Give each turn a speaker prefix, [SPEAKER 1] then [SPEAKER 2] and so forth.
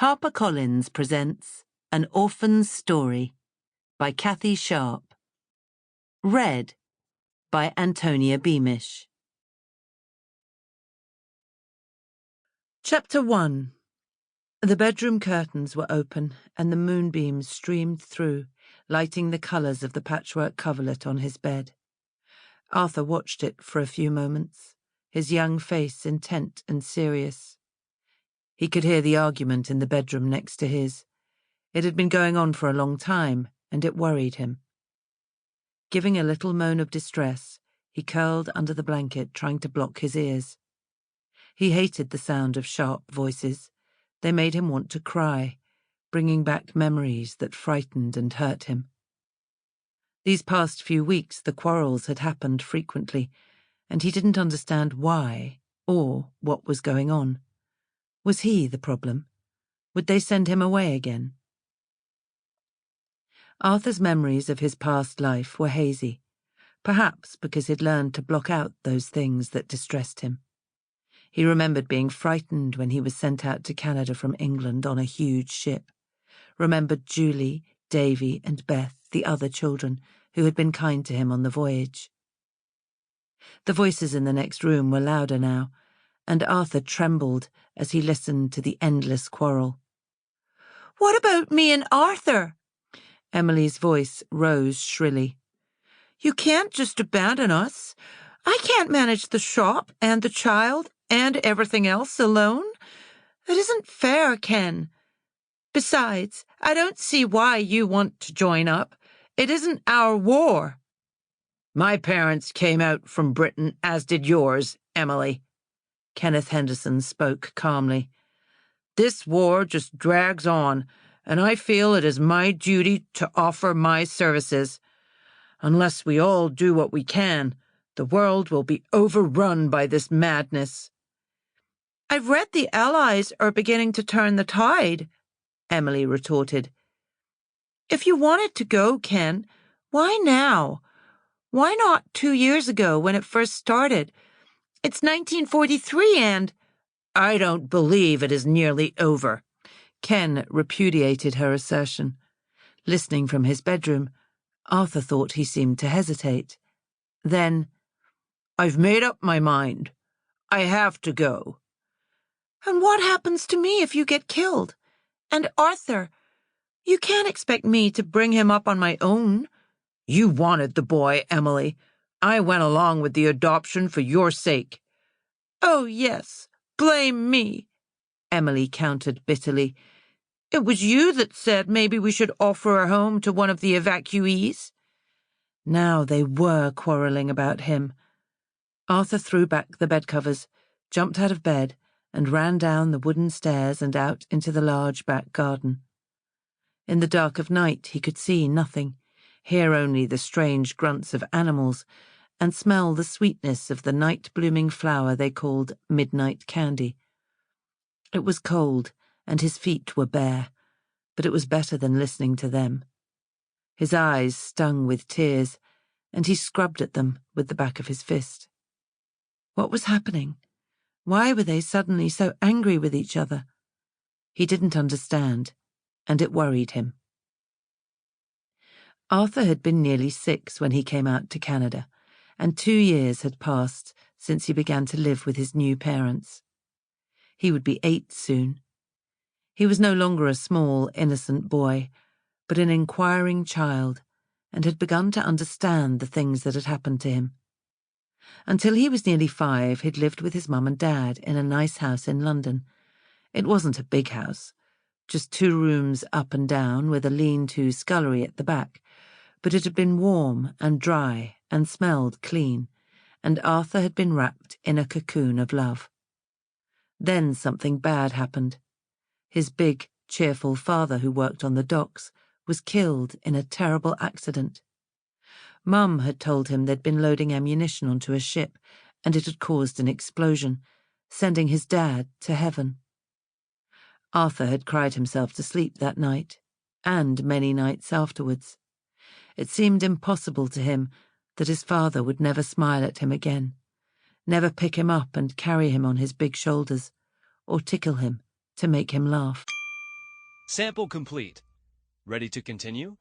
[SPEAKER 1] HarperCollins presents An Orphan's Story by Cathy Sharp. Read by Antonia Beamish. Chapter 1. The bedroom curtains were open and the moonbeams streamed through, lighting the colours of the patchwork coverlet on his bed. Arthur watched it for a few moments, his young face intent and serious. He could hear the argument in the bedroom next to his. It had been going on for a long time, and it worried him. Giving a little moan of distress, he curled under the blanket, trying to block his ears. He hated the sound of sharp voices. They made him want to cry, bringing back memories that frightened and hurt him. These past few weeks the quarrels had happened frequently, and he didn't understand why or what was going on. Was he the problem? Would they send him away again? Arthur's memories of his past life were hazy, perhaps because he'd learned to block out those things that distressed him. He remembered being frightened when he was sent out to Canada from England on a huge ship, remembered Julie, Davy, and Beth, the other children, who had been kind to him on the voyage. The voices in the next room were louder now, and Arthur trembled as he listened to the endless quarrel. "What about me and Arthur?" Emily's voice rose shrilly. "You can't just abandon us. I can't manage the shop and the child and everything else alone. It isn't fair, Ken. Besides, I don't see why you want to join up. It isn't our war." "My parents came out from Britain, as did yours, Emily." Kenneth Henderson spoke calmly. "This war just drags on, and I feel it is my duty to offer my services. Unless we all do what we can, the world will be overrun by this madness." "I've read the Allies are beginning to turn the tide," Emily retorted. "If you wanted to go, Ken, why now? Why not 2 years ago when it first started? It's 1943 and—" "I don't believe it is nearly over." Ken repudiated her assertion. Listening from his bedroom, Arthur thought he seemed to hesitate. Then, "I've made up my mind. I have to go." "And what happens to me if you get killed? And Arthur? You can't expect me to bring him up on my own." "You wanted the boy, Emily. I went along with the adoption for your sake." "Oh, yes, blame me," Emily countered bitterly. "It was you that said maybe we should offer a home to one of the evacuees." Now they were quarrelling about him. Arthur threw back the bedcovers, jumped out of bed, and ran down the wooden stairs and out into the large back garden. In the dark of night he could see nothing, hear only the strange grunts of animals, and smell the sweetness of the night-blooming flower they called midnight candy. It was cold, and his feet were bare, but it was better than listening to them. His eyes stung with tears, and he scrubbed at them with the back of his fist. What was happening? Why were they suddenly so angry with each other? He didn't understand, and it worried him. Arthur had been nearly 6 when he came out to Canada, and 2 years had passed since he began to live with his new parents. He would be 8 soon. He was no longer a small, innocent boy, but an inquiring child, and had begun to understand the things that had happened to him. Until he was nearly 5, he'd lived with his mum and dad in a nice house in London. It wasn't a big house, just 2 rooms up and down with a lean-to scullery at the back, but it had been warm and dry and smelled clean, and Arthur had been wrapped in a cocoon of love. Then something bad happened. His big, cheerful father who worked on the docks was killed in a terrible accident. Mum had told him they'd been loading ammunition onto a ship, and it had caused an explosion, sending his dad to heaven. Arthur had cried himself to sleep that night, and many nights afterwards. It seemed impossible to him that his father would never smile at him again, never pick him up and carry him on his big shoulders, or tickle him to make him laugh.
[SPEAKER 2] Sample complete. Ready to continue?